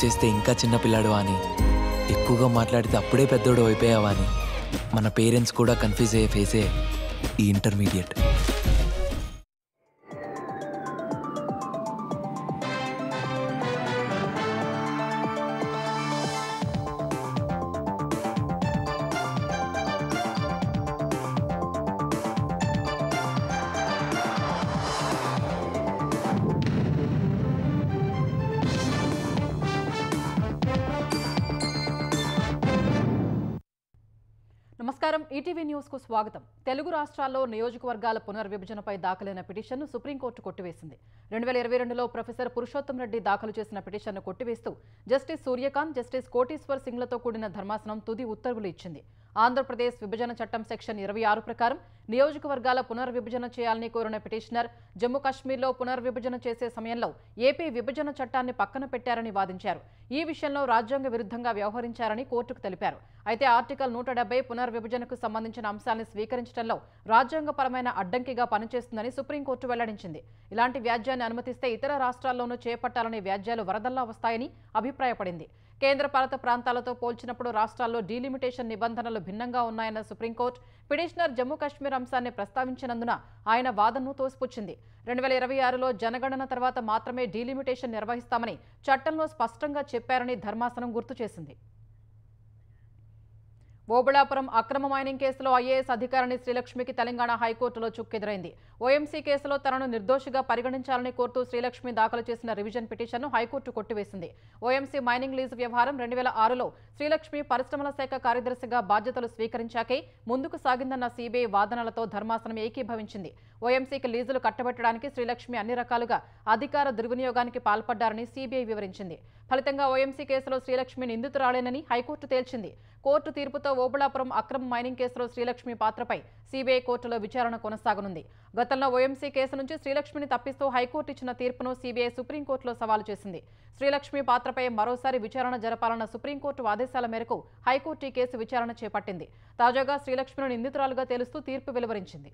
చేస్తే ఇంకా చిన్నపిల్లాడు అని, ఎక్కువగా మాట్లాడితే అప్పుడే పెద్దోడు అయిపోయావా అని మన పేరెంట్స్ కూడా కన్ఫ్యూజ్ అయ్యే ఫేసే ఈ ఇంటర్మీడియట్. నమస్కారం, ఈటీవీ న్యూస్ కు స్వాగతం. తెలుగు రాష్ట్రాల్లో నియోజకవర్గాల పునర్విభజనపై దాఖలైన పిటిషన్ను సుప్రీంకోర్టు కొట్టివేసింది. 2022లో ప్రొఫెసర్ పురుషోత్తం రెడ్డి దాఖలు చేసిన పిటిషన్ను కొట్టివేస్తూ జస్టిస్ సూర్యకాంత్, జస్టిస్ కోటీశ్వర్ సింగ్లతో కూడిన ధర్మాసనం తుది ఉత్తర్వులు ఇచ్చింది. ఆంధ్రప్రదేశ్ విభజన చట్టం సెక్షన్ 26 ప్రకారం నియోజకవర్గాల పునర్విభజన చేయాలని కోరిన పిటిషనర్ జమ్మూ కాశ్మీర్లో పునర్విభజన చేసే సమయంలో ఏపీ విభజన చట్టాన్ని పక్కన పెట్టారని వాదించారు. ఈ విషయంలో రాజ్యాంగ విరుద్ధంగా వ్యవహరించారని కోర్టుకు తెలిపారు. అయితే ఆర్టికల్ 170 పునర్విభజనకు సంబంధించిన అంశాన్ని స్వీకరించడంలో రాజ్యాంగపరమైన అడ్డంకిగా పనిచేస్తుందని సుప్రీంకోర్టు వెల్లడించింది. ఇలాంటి వ్యాజ్యాన్ని అనుమతిస్తే ఇతర రాష్ట్రాల్లోనూ చేపట్టాలనే వ్యాజ్యాలు వరదల్లా వస్తాయని అభిప్రాయపడింది. కేంద్ర పాలిత ప్రాంతాలతో పోల్చినప్పుడు రాష్ట్రాల్లో డీలిమిటేషన్ నిబంధనలు భిన్నంగా ఉన్నాయన్న సుప్రీంకోర్టు పిటిషనర్ జమ్మూ కాశ్మీర్ అంశాన్ని ప్రస్తావించినందున ఆయన వాదనను తోసిపుచ్చింది. 2026లో జనగణన తర్వాత మాత్రమే డీలిమిటేషన్ నిర్వహిస్తామని చట్టంలో స్పష్టంగా చెప్పారని ధర్మాసనం గుర్తు చేసింది. ఓబుళాపురం అక్రమ మైనింగ్ కేసులో ఐఏఎస్ అధికారిని శ్రీలక్ష్మికి తెలంగాణ హైకోర్టులో చుక్కెదురైంది. ఓఎంసీ కేసులో తనను నిర్దోషిగా పరిగణించాలని కోరుతూ శ్రీలక్ష్మి దాఖలు చేసిన రివిజన్ పిటిషన్ను హైకోర్టు కొట్టివేసింది. ఓఎంసీ మైనింగ్ లీజు వ్యవహారం 2006లో శ్రీలక్ష్మి పరిశ్రమల శాఖ కార్యదర్శిగా బాధ్యతలు స్వీకరించాకే ముందుకు సాగిందన్న సీబీఐ వాదనలతో ధర్మాసనం ఏకీభవించింది. ఓఎంసీకి లీజులు కట్టబెట్టడానికి శ్రీలక్ష్మి అన్ని రకాలుగా అధికార దుర్వినియోగానికి పాల్పడ్డారని సీబీఐ వివరించింది. ఫలితంగా ఓఎంసీ కేసులో శ్రీలక్ష్మి నిందితురాలేనని హైకోర్టు తేల్చింది. కోర్టు తీర్పుతో ఓబుళాపురం అక్రమ మైనింగ్ కేసులో శ్రీలక్ష్మి పాత్రపై సీబీఐ కోర్టులో విచారణ కొనసాగనుంది. గతంలో ఓఎంసీ కేసు నుంచి శ్రీలక్ష్మిని తప్పిస్తూ హైకోర్టు ఇచ్చిన తీర్పును సీబీఐ సుప్రీంకోర్టులో సవాలు చేసింది. శ్రీలక్ష్మి పాత్రపై మరోసారి విచారణ జరపాలన్న సుప్రీంకోర్టు ఆదేశాల మేరకు హైకోర్టు ఈ కేసు విచారణ చేపట్టింది. తాజాగా శ్రీలక్ష్మిని నిందితురాలుగా తేలుస్తూ తీర్పు వెలువరించింది.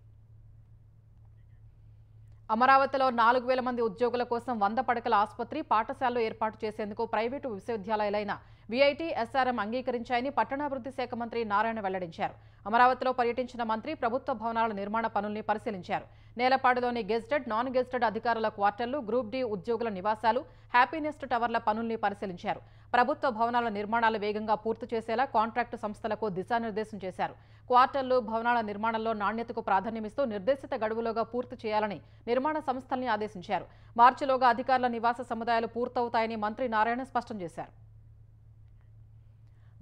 అమరావతిలో 4000 మంది ఉద్యోగుల కోసం 100 పడకల ఆసుపత్రి, పాఠశాలలు ఏర్పాటు చేసేందుకు ప్రైవేటు విశ్వవిద్యాలయాలైన వీఐటీ, ఎస్ఆర్ఎం అంగీకరించాయని పట్టణాభివృద్ధి శాఖ మంత్రి నారాయణ వెల్లడించారు. అమరావతిలో పర్యటించిన మంత్రి ప్రభుత్వ భవనాల నిర్మాణ పనుల్ని పరిశీలించారు. నేలపాడులోని గెజిటెడ్, నాన్ గెజిటెడ్ అధికారుల క్వార్టర్లు, గ్రూప్ డి ఉద్యోగుల నివాసాలు, హ్యాపీనెస్ట్ టవర్ల పనుల్ని పరిశీలించారు. ప్రభుత్వ భవనాల నిర్మాణాలు వేగంగా పూర్తి చేసేలా కాంట్రాక్టు సంస్థలకు దిశానిర్దేశం చేశారు. క్వార్టర్లు, భవనాల నిర్మాణంలో నాణ్యతకు ప్రాధాన్యమిస్తూ నిర్దేశిత గడువులోగా పూర్తి చేయాలని నిర్మాణ సంస్థల్ని ఆదేశించారు. మార్చిలోగా అధికారుల నివాస సముదాయాలు పూర్తవుతాయని మంత్రి నారాయణ స్పష్టం చేశారు.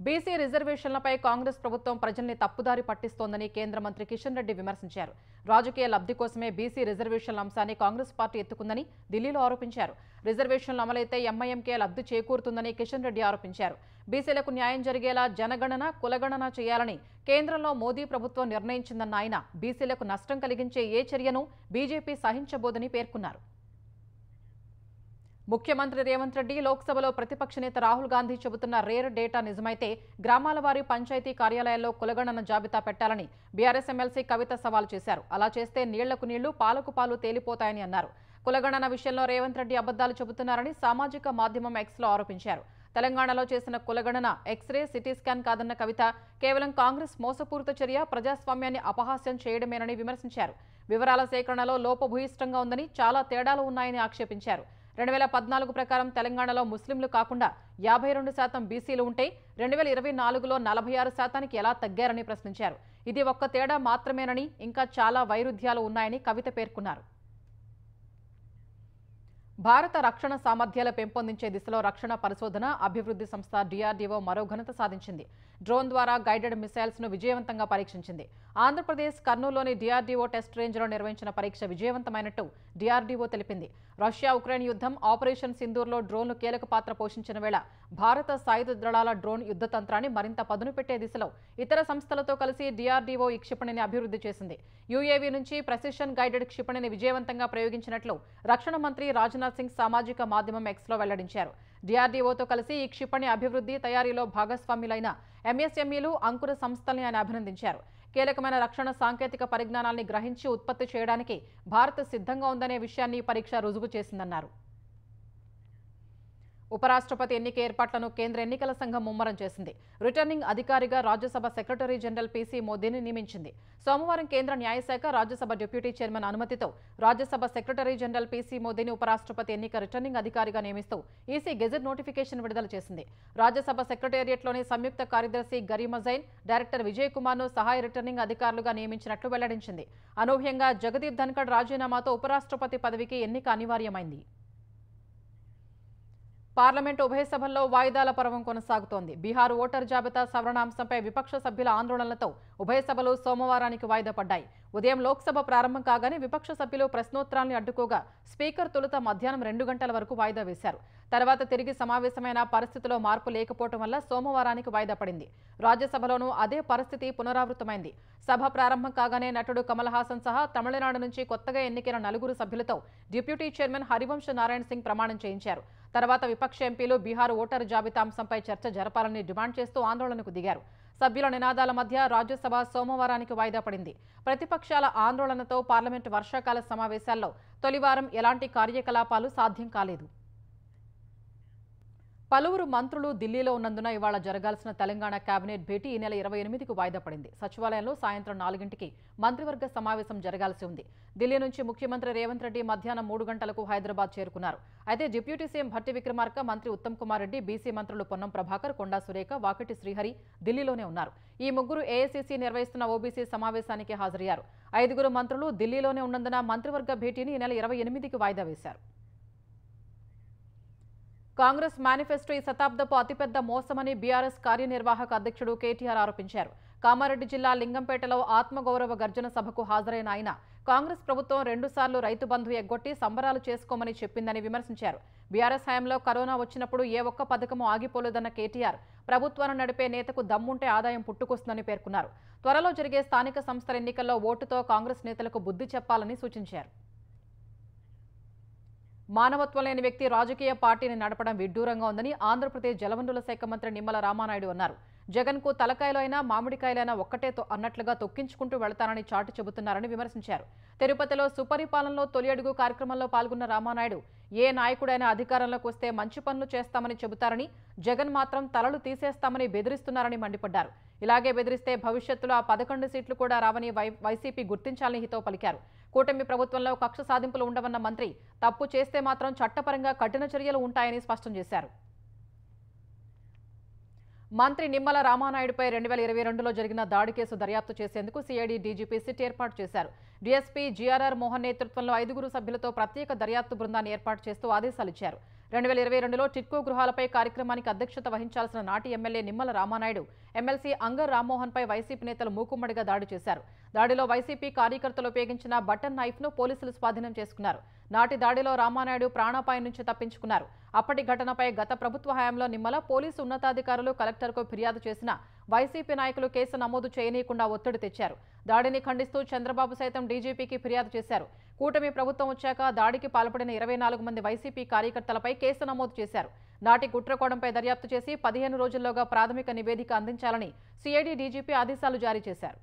బీసీ రిజర్వేషన్లపై కాంగ్రెస్ ప్రభుత్వం ప్రజల్ని తప్పుదారి పట్టిస్తోందని కేంద్ర మంత్రి కిషన్ రెడ్డి విమర్శించారు. రాజకీయ లబ్ధి కోసమే బీసీ రిజర్వేషన్ల అంశాన్ని కాంగ్రెస్ పార్టీ ఎత్తుకుందని ఢిల్లీలో ఆరోపించారు. రిజర్వేషన్లు అమలైతే ఎంఐఎంకే లబ్ధి చేకూరుతుందని కిషన్ రెడ్డి ఆరోపించారు. బీసీలకు న్యాయం జరిగేలా జనగణన, కులగణన చేయాలని కేంద్రంలో మోదీ ప్రభుత్వం నిర్ణయించిందన్న ఆయన బీసీలకు నష్టం కలిగించే ఏ చర్యను బీజేపీ సహించబోదని పేర్కొన్నారు. ముఖ్యమంత్రి రేవంత్ రెడ్డి లోక్సభలో ప్రతిపక్ష నేత రాహుల్ గాంధీ చెబుతున్న రేర్ డేటా నిజమైతే గ్రామాల వారి పంచాయతీ కార్యాలయాల్లో కులగణన జాబితా పెట్టాలని బీఆర్ఎస్ ఎమ్మెల్సీ కవిత సవాల్ చేశారు. అలా చేస్తే నీళ్లకు నీళ్లు, పాలకు పాలు తేలిపోతాయని అన్నారు. కులగణన విషయంలో రేవంత్ రెడ్డి అబద్దాలు చెబుతున్నారని సామాజిక మాధ్యమం ఎక్స్లో ఆరోపించారు. తెలంగాణలో చేసిన కులగణన ఎక్స్రే, సిటీ స్కాన్ కాదన్న కవిత కేవలం కాంగ్రెస్ మోసపూరిత చర్య, ప్రజాస్వామ్యాన్ని అపహాస్యం చేయడమేనని విమర్శించారు. వివరాల సేకరణలో లోపభూయిష్టంగా ఉందని, చాలా తేడాలు ఉన్నాయని ఆక్షేపించారు. 2014 ప్రకారం తెలంగాణలో ముస్లింలు కాకుండా 52% బీసీలు ఉంటే 2024లో 46% ఎలా తగ్గారని ప్రశ్నించారు. ఇది ఒక్క తేడా మాత్రమేనని, ఇంకా చాలా వైరుధ్యాలు ఉన్నాయని కవిత పేర్కొన్నారు. భారత రక్షణ సామర్థ్యాలు పెంపొందించే దిశలో రక్షణ పరిశోధన అభివృద్ధి సంస్థ డిఆర్డీఓ మరో ఘనత సాధించింది. డ్రోన్ ద్వారా గైడెడ్ మిసైల్స్ ను విజయవంతంగా పరీక్షించింది. ఆంధ్రప్రదేశ్ కర్నూలులోని డిఆర్డీఓ టెస్ట్ రేంజ్ లో నిర్వహించిన పరీక్ష విజయవంతమైనట్టు డిఆర్డీఓ తెలిపింది. రష్యా ఉక్రెయిన్ యుద్ధం, ఆపరేషన్ సింధూర్లో డ్రోన్లు కీలక పాత్ర పోషించిన వేళ భారత సాయుధ దళాల డ్రోన్ యుద్ధ తంత్రాన్ని మరింత పదును పెట్టే దిశలో ఇతర సంస్థలతో కలిసి డిఆర్డీఓ ఈ క్షిపణిని అభివృద్ధి చేసింది. యూఏవీ నుంచి ప్రెసిషన్ గైడెడ్ క్షిపణిని విజయవంతంగా ప్రయోగించినట్లు రక్షణ మంత్రి రాజ్నాథ్ సింగ్ సామాజిక మాధ్యమం ఎక్స్లో వెల్లడించారు. డిఆర్డీఓతో కలిసి ఈ క్షిపణి అభివృద్ధి, తయారీలో భాగస్వామ్యులైన ఎంఎస్ఎంఈలు, అంకుర సంస్థల్ని ఆయన అభినందించారు. కీలకమైన రక్షణ సాంకేతిక పరిజ్ఞానాన్ని గ్రహించి ఉత్పత్తి చేయడానికి భారత్ సిద్ధంగా ఉందనే విషయాన్ని పరీక్ష రుజువు చేసిందన్నారు. ఉపరాష్ట్రపతి ఎన్నిక ఏర్పాట్లను కేంద్ర ఎన్నికల సంఘం ముమ్మరం చేసింది. రిటర్నింగ్ అధికారిగా రాజ్యసభ సెక్రటరీ జనరల్ పీసీ మోదీని నియమించింది. సోమవారం కేంద్ర న్యాయశాఖ రాజ్యసభ డిప్యూటీ చైర్మన్ అనుమతితో రాజ్యసభ సెక్రటరీ జనరల్ పీసీ మోదీని ఉపరాష్ట్రపతి ఎన్నిక రిటర్నింగ్ అధికారిగా నియమిస్తూ ఈసీ గెజెట్ నోటిఫికేషన్ విడుదల చేసింది. రాజ్యసభ సెక్రటేరియట్లోని సంయుక్త కార్యదర్శి గరీమజైన్, డైరెక్టర్ విజయ్ కుమార్ను సహాయ రిటర్నింగ్ అధికారులుగా నియమించినట్లు వెల్లడించింది. అనూహ్యంగా జగదీప్ ధన్కడ్ రాజీనామాతో ఉపరాష్ట్రపతి పదవికి ఎన్నిక అనివార్యమైంది. పార్లమెంటు ఉభయ సభల్లో వాయిదాల పర్వం కొనసాగుతోంది. బీహార్ ఓటర్ జాబితా సవరణ అంశంపై విపక్ష సభ్యుల ఆందోళనలతో ఉభయ సభలు సోమవారానికి వాయిదా పడ్డాయి. ఉదయం లోక్సభ ప్రారంభం కాగానే విపక్ష సభ్యులు ప్రశ్నోత్తరాల్ని అడ్డుకోగా స్పీకర్ తొలుత మధ్యాహ్నం 2 గంటల వరకు వాయిదా వేశారు. తర్వాత తిరిగి సమావేశమైన పరిస్థితిలో మార్పు లేకపోవడం వల్ల సోమవారానికి వాయిదా పడింది. రాజ్యసభలోనూ అదే పరిస్థితి పునరావృతమైంది. సభ ప్రారంభం కాగానే నటుడు కమల్ హాసన్ సహా తమిళనాడు నుంచి కొత్తగా ఎన్నికైన 4 సభ్యులతో డిప్యూటీ చైర్మన్ హరివంశ్ నారాయణ్ సింగ్ ప్రమాణం చేయించారు. తర్వాత విపక్ష ఎంపీలు బీహార్ ఓటర్ జాబితా అంశంపై చర్చ జరపాలని డిమాండ్ చేస్తూ ఆందోళనకు దిగారు. సభ్యుల నినాదాల మధ్య రాజ్యసభ సోమవారానికి వాయిదా పడింది. ప్రతిపక్షాల ఆందోళనతో పార్లమెంటు వర్షాకాల సమావేశాల్లో తొలివారం ఎలాంటి కార్యకలాపాలు సాధ్యం కాలేదు. పలువురు మంత్రులు ఢిల్లీలో ఉన్నందున ఇవాళ జరగాల్సిన తెలంగాణ కేబినెట్ భేటీ ఈ నెల 28కు వాయిదా పడింది. సచివాలయంలో సాయంత్రం 4 మంత్రివర్గ సమావేశం జరగాల్సి ఉంది. ఢిల్లీ నుంచి ముఖ్యమంత్రి రేవంత్ రెడ్డి మధ్యాహ్నం 3 గంటలకు హైదరాబాద్ చేరుకున్నారు. అయితే డిప్యూటీ సీఎం భట్టి విక్రమార్క, మంత్రి ఉత్తమ్ కుమార్ రెడ్డి, బీసీ మంత్రులు పొన్నం ప్రభాకర్, కొండా సురేఖ, వాకిటి శ్రీహరి ఢిల్లీలోనే ఉన్నారు. ఈ ముగ్గురు ఏఐసీసీ నిర్వహిస్తున్న ఓబీసీ సమావేశానికి హాజరయ్యారు. 5 మంత్రులు ఢిల్లీలోనే ఉన్నందున మంత్రివర్గ భేటీని ఈ నెల 28కి వాయిదా వేశారు. కాంగ్రెస్ మేనిఫెస్టో ఈ శతాబ్దపు అతిపెద్ద మోసమని బీఆర్ఎస్ కార్యనిర్వాహక అధ్యక్షుడు కేటీఆర్ ఆరోపించారు. కామారెడ్డి జిల్లా లింగంపేటలో ఆత్మగౌరవ గర్జన సభకు హాజరైన ఆయన కాంగ్రెస్ ప్రభుత్వం 2 సార్లు రైతు బంధు ఎగ్గొట్టి సంబరాలు చేసుకోమని చెప్పిందని విమర్శించారు. బీఆర్ఎస్ హయాంలో కరోనా వచ్చినప్పుడు ఏ ఒక్క పథకమూ ఆగిపోలేదన్న కేటీఆర్ ప్రభుత్వాన్ని నడిపే నేతకు దమ్ముంటే ఆదాయం పుట్టుకొస్తుందని పేర్కొన్నారు. త్వరలో జరిగే స్థానిక సంస్థల ఎన్నికల్లో ఓటుతో కాంగ్రెస్ నేతలకు బుద్ధి చెప్పాలని సూచించారు. మానవత్వం లేని వ్యక్తి రాజకీయ పార్టీని నడపడం విడ్డూరంగా ఉందని ఆంధ్రప్రదేశ్ జలవనరుల శాఖ మంత్రి నిమ్మల రామానాయుడు అన్నారు. జగన్కు తలకాయలో అయినా మామిడికాయలైనా ఒక్కటే అన్నట్లుగా తొక్కించుకుంటూ వెళతానని చాటు చెబుతున్నారని విమర్శించారు. తిరుపతిలో సుపరిపాలనలో తొలి అడుగు కార్యక్రమంలో పాల్గొన్న రామానాయుడు ఏ నాయకుడైనా అధికారంలోకి వస్తే మంచి పనులు చేస్తామని చెబుతారని, జగన్ మాత్రం తలలు తీసేస్తామని బెదిరిస్తున్నారని మండిపడ్డారు. ఇలాగే బెదిరిస్తే భవిష్యత్తులో ఆ 11 సీట్లు కూడా రావని వైసీపీ గుర్తించాలని హితవు పలికారు. కూటమి ప్రభుత్వంలో కక్ష సాధింపులు ఉండవన్న మంత్రి తప్పు చేస్తే మాత్రం చట్టపరంగా కఠిన చర్యలు ఉంటాయని స్పష్టం చేశారు. మంత్రి నిమ్మల రామానాయుడుపై 2022లో జరిగిన దాడి కేసు దర్యాప్తు చేసేందుకు సిఐడి డీజీపీ సిట్ ఏర్పాటు చేశారు. డీఎస్పీ జీఆర్ఆర్ మోహన్ నేతృత్వంలో 5 సభ్యులతో ప్రత్యేక దర్యాప్తు బృందాన్ని ఏర్పాటు చేస్తూ ఆదేశాలిచ్చారు. 2022లో టిట్కో గృహాలపై కార్యక్రమానికి అధ్యక్షత వహించాల్సిన నాటి MLA Nimmala Ramanaidu, MLC అంగర్ రామ్మోహన్పై YCP నేతలు మూకుమ్మడిగా దాడి చేశారు. దాడిలో వైసీపీ కార్యకర్తలు ఉపయోగించిన బటన్ నైఫ్ను పోలీసులు స్వాధీనం చేసుకున్నారు. నాటి దాడిలో రామానాయుడు ప్రాణాపాయం నుంచి తప్పించుకున్నారు. అప్పటి ఘటనపై గత ప్రభుత్వ హయాంలో నిమ్మల, పోలీసు ఉన్నతాధికారులు కలెక్టర్కు ఫిర్యాదు చేసిన వైసీపీ నాయకులు కేసు నమోదు చేయనీయకుండా ఒత్తిడి తెచ్చారు. దాడిని ఖండిస్తూ చంద్రబాబు సైతం డీజీపీకి ఫిర్యాదు చేశారు. కూటమి ప్రభుత్వం వచ్చాక దాడికి పాల్పడిన 24 మంది వైసీపీ కార్యకర్తలపై కేసు నమోదు చేశారు. నాటి కుట్రకోణంపై దర్యాప్తు చేసి 15 రోజుల్లోగా ప్రాథమిక నివేదిక అందించాలని సిఐడి డీజీపీ ఆదేశాలు జారీ చేశారు.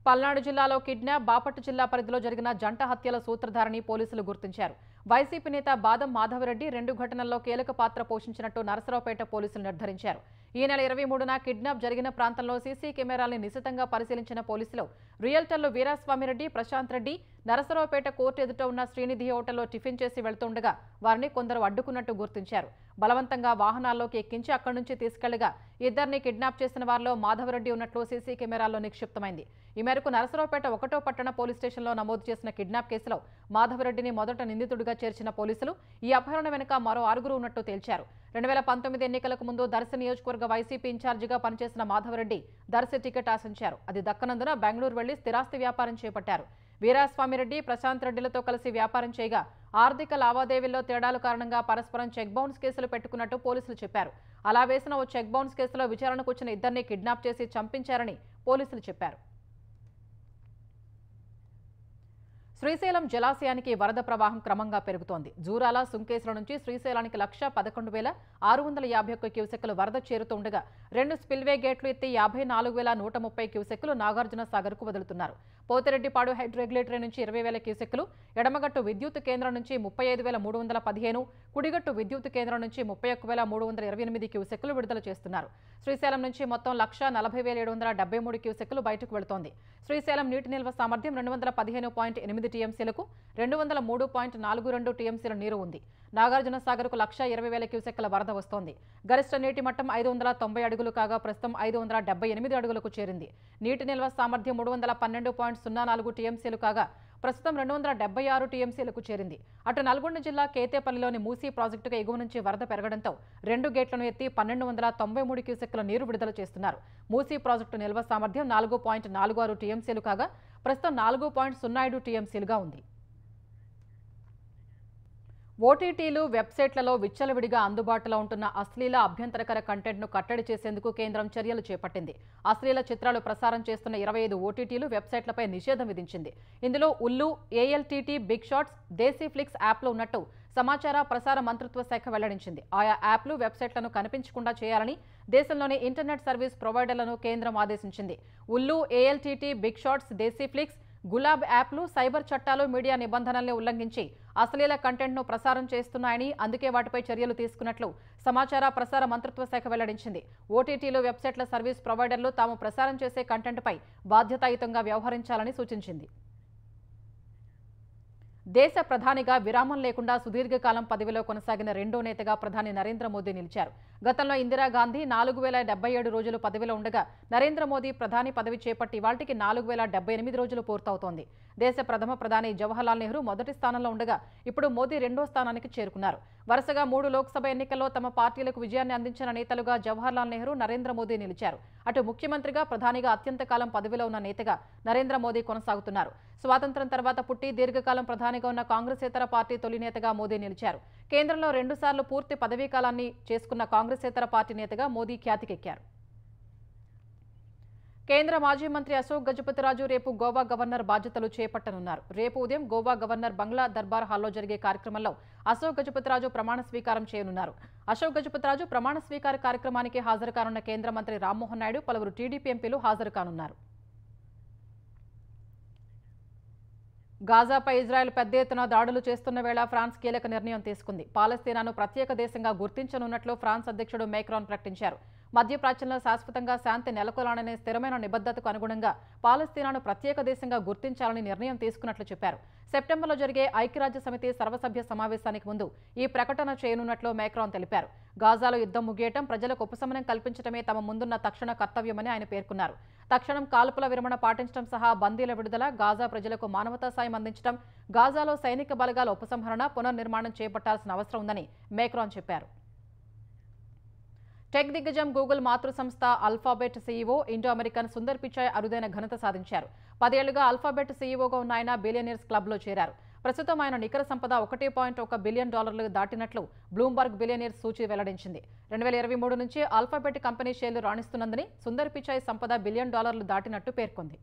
పల్నాడు జిల్లాలో కిడ్నాప్, బాపట్ల జిల్లా పరిధిలో జరిగిన జంట హత్యల సూత్రధారిని పోలీసులు గుర్తించారు. వైసీపీ నేత బాదం మాధవరెడ్డి 2 ఘటనల్లో కీలక పాత్ర పోషించినట్టు నరసరావుపేట పోలీసులు నిర్ధారించారు. ఈ నెల 23న కిడ్నాప్ జరిగిన ప్రాంతంలో సీసీ కెమెరాల్ని నిశితంగా పరిశీలించిన పోలీసులు రియల్టర్లు వీరాస్వామిరెడ్డి, ప్రశాంత్ రెడ్డి నరసరావుపేట కోర్టు ఎదుట ఉన్న శ్రీనిధి హోటల్లో టిఫిన్ చేసి వెళ్తుండగా వారిని కొందరు అడ్డుకున్నట్టు గుర్తించారు. బలవంతంగా వాహనాల్లోకి ఎక్కించి అక్కడి నుంచి తీసుకెళ్లగా ఇద్దరిని కిడ్నాప్ చేసిన వారిలో మాధవరెడ్డి ఉన్నట్లు సీసీ కెమెరాల్లో నిక్షిప్తమైంది. ఈ మేరకు నరసరావుపేట 1వ పట్టణ పోలీస్ స్టేషన్లో నమోదు చేసిన కిడ్నాప్ కేసులో మాధవరెడ్డిని మొదట నిందితుడిగా చేర్చిన పోలీసులు ఈ అపహరణ వెనుక మరో 6 ఉన్నట్టు తేల్చారు. 2019 ఎన్నికలకు ముందు దర్శి నియోజకవర్గ వైసీపీ ఇన్ఛార్జిగా పనిచేసిన మాధవరెడ్డి దర్శి టికెట్ ఆశించారు. అది దక్కనందున బెంగళూరు వెళ్లి స్థిరాస్తి వ్యాపారం చేపట్టారు. వీరాస్వామిరెడ్డి, ప్రశాంత్ రెడ్డిలతో కలిసి వ్యాపారం చేయగా ఆర్థిక లావాదేవీల్లో తేడాల కారణంగా పరస్పరం చెక్ బౌన్స్ కేసులు పెట్టుకున్నట్టు పోలీసులు చెప్పారు. అలా వేసిన ఓ చెక్ బౌన్స్ కేసులో విచారణకు వచ్చిన ఇద్దరిని కిడ్నాప్ చేసి చంపించారని పోలీసులు చెప్పారు. శ్రీశైలం జలాశయానికి వరద ప్రవాహం క్రమంగా పెరుగుతోంది. జూరాల, సుంకేశ్వర నుంచి శ్రీశైలానికి 1,11,651 క్యూసెక్కులు వరద చేరుతుండగా 2 స్పిల్వే గేట్లు ఎత్తి 54,130 క్యూసెక్కులు నాగార్జున సాగర్కు వదులుతున్నారు. పోతిరెడ్డిపాడు హెడ్ రెగ్యులేటరీ నుంచి 20,000 క్యూసెక్కులు, ఎడమగట్టు విద్యుత్ కేంద్రం నుంచి 35,315, కుడిగట్టు విద్యుత్ కేంద్రం నుంచి 31,328 క్యూసెక్కులు విడుదల చేస్తున్నారు. శ్రీశైలం నుంచి మొత్తం 1,40,773 క్యూసెక్కులు బయటకు వెళుతోంది. శ్రీశైలం నీటి నిల్వ సామర్థ్యం 215.8 టీఎంసీలకు 203.42 టీఎంసీల నీరు ఉంది. నాగార్జున సాగర్కు 1,20,000 క్యూసెక్కుల వరద వస్తోంది. గరిష్ట నీటి మట్టం 590 అడుగులు కాగా ప్రస్తుతం 578 అడుగులకు చేరింది. నీటి నిల్వ సామర్థ్యం 312.04 టీఎంసీలు కాగా ప్రస్తుతం 276 టీఎంసీలకు చేరింది. అటు నల్గొండ జిల్లా కేతేపల్లిలోని మూసీ ప్రాజెక్టుకు ఎగువ నుంచి వరద పెరగడంతో 2 గేట్లను ఎత్తి 1,293 క్యూసెక్కుల నీరు విడుదల చేస్తున్నారు. మూసీ ప్రాజెక్టు నిల్వ సామర్థ్యం 4.46 టీఎంసీలు కాగా ప్రస్తుతం 4.07 టీఎంసీలుగా ఉంది. ఓటీటీలు, వెబ్సైట్లలో విచ్చలవిడిగా అందుబాటులో ఉంటున్న అశ్లీల, అభ్యంతరకర కంటెంట్ను కట్టడి చేసేందుకు కేంద్రం చర్యలు చేపట్టింది. అశ్లీల చిత్రాలు ప్రసారం చేస్తున్న 25 ఓటీటీలు, వెబ్సైట్లపై నిషేధం విధించింది. ఇందులో ఉల్లు, ఏఎల్టీటీ, బిగ్ షాట్స్, దేశీ ఫ్లిక్స్ యాప్లు ఉన్నట్టు సమాచార ప్రసార మంత్రిత్వ శాఖ వెల్లడించింది. ఆయా యాప్లు, వెబ్సైట్లను కనిపించకుండా చేయాలని దేశంలోని ఇంటర్నెట్ సర్వీస్ ప్రొవైడర్లను కేంద్రం ఆదేశించింది. ఉల్లు, ఏఎల్టీటీ, బిగ్ షాట్స్, దేశీ ఫ్లిక్స్, గులాబ్ యాప్లు సైబర్ చట్టాలు, మీడియా నిబంధనల్ని ఉల్లంఘించి అశ్లీల కంటెంట్ను ప్రసారం చేస్తున్నాయని, అందుకే వాటిపై చర్యలు తీసుకున్నట్లు సమాచార ప్రసార మంత్రిత్వ శాఖ వెల్లడించింది. ఓటీటీలు, వెబ్సైట్ల సర్వీస్ ప్రొవైడర్లు తాము ప్రసారం చేసే కంటెంట్పై బాధ్యతాయుతంగా వ్యవహరించాలని సూచించింది. దేశ ప్రధానిగా విరామం లేకుండా సుదీర్ఘకాలం పదవిలో కొనసాగిన రెండో నేతగా ప్రధాని నరేంద్ర మోదీ నిలిచారు. గతంలో ఇందిరాగాంధీ 4,077 రోజులు పదవిలో ఉండగా నరేంద్ర మోదీ ప్రధాని పదవి చేపట్టి ఇవాళ్టికి 4,078 రోజులు పూర్తవుతోంది. దేశ ప్రథమ ప్రధాని జవహర్లాల్ నెహ్రూ మొదటి స్థానంలో ఉండగా ఇప్పుడు మోదీ రెండో స్థానానికి చేరుకున్నారు. వరుసగా 3 లోక్సభ ఎన్నికల్లో తమ పార్టీలకు విజయాన్ని అందించిన నేతలుగా జవహర్లాల్ నెహ్రూ, నరేంద్ర మోదీ నిలిచారు. అటు ముఖ్యమంత్రిగా, ప్రధానిగా అత్యంత కాలం పదవిలో ఉన్న నేతగా నరేంద్ర మోదీ కొనసాగుతున్నారు. స్వాతంత్ర్యం తర్వాత పుట్టి దీర్ఘకాలం ప్రధానిగా ఉన్న కాంగ్రెసేతర పార్టీ తొలి నేతగా మోదీ నిలిచారు. కేంద్రంలో 2 సార్లు పూర్తి పదవీ కాలాన్ని చేసుకున్న కాంగ్రెసేతర పార్టీ నేతగా మోదీ ఖ్యాతికెక్కారు. కేంద్ర మాజీ మంత్రి అశోక్ గజపతిరాజు రేపు గోవా గవర్నర్ బాధ్యతలు చేపట్టనున్నారు. రేపు ఉదయం గోవా గవర్నర్ బంగ్లా దర్బార్ హాల్లో జరిగే కార్యక్రమంలో అశోక్ గజపతిరాజు ప్రమాణ స్వీకారం చేయనున్నారు. అశోక్ గజపతిరాజు ప్రమాణ స్వీకార కార్యక్రమానికి హాజరు కానున్న కేంద్ర మంత్రి రామ్మోహన్ నాయుడు, పలువురు టీడీపీ ఎంపీలు హాజరు కానున్నారు. గాజాపై ఇజ్రాయెల్ పెద్ద ఎత్తున దాడులు చేస్తున్న వేళ ఫ్రాన్స్ కీలక నిర్ణయం తీసుకుంది. పాలస్తీనాను ప్రత్యేక దేశంగా గుర్తించనున్నట్లు ఫ్రాన్స్ అధ్యక్షుడు మేక్రాన్ ప్రకటించారు. మధ్యప్రాచ్యంలో శాశ్వతంగా శాంతి నెలకొలాలనే స్థిరమైన నిబద్ధతకు అనుగుణంగా పాలస్తీనాను ప్రత్యేక దేశంగా గుర్తించాలని నిర్ణయం తీసుకున్నట్లు చెప్పారు. సెప్టెంబర్లో జరిగే ఐక్యరాజ్య సమితి సర్వసభ్య సమావేశానికి ముందు ఈ ప్రకటన చేయనున్నట్లు మేక్రాన్ తెలిపారు. గాజాలో యుద్ధం ముగియటం, ప్రజలకు ఉపశమనం కల్పించడమే తమ ముందున్న తక్షణ కర్తవ్యమని ఆయన పేర్కొన్నారు. తక్షణం కాల్పుల విరమణ పాటించడం సహా బందీల విడుదల, గాజా ప్రజలకు మానవతా సాయం అందించడం, గాజాలో సైనిక బలగాల ఉపసంహరణ, పునర్నిర్మాణం చేపట్టాల్సిన అవసరం ఉందని మేక్రాన్ చెప్పారు. టెక్ దిగ్గజం గూగుల్ మాతృ సంస్థ Alphabet CEO Indo American Sundar Pichai అరుదైన ఘనత సాధించారు. 10 ఏళ్లుగా అల్ఫాబెట్ సీఈఓగా ఉన్న ఆయన బిలియనీర్స్ క్లబ్లో చేరారు. ప్రస్తుతం ఆయన నికర సంపద $1.1 బిలియన్ దాటినట్లు బ్లూంబర్గ్ బిలియనీర్స్ సూచి వెల్లడించింది. 2023 నుంచి అల్ఫాబెట్ కంపెనీ షేర్లు రాణిస్తున్నందుని సుందర్ పిచాయ్ సంపద $1 బిలియన్ దాటినట్టు పేర్కొంది.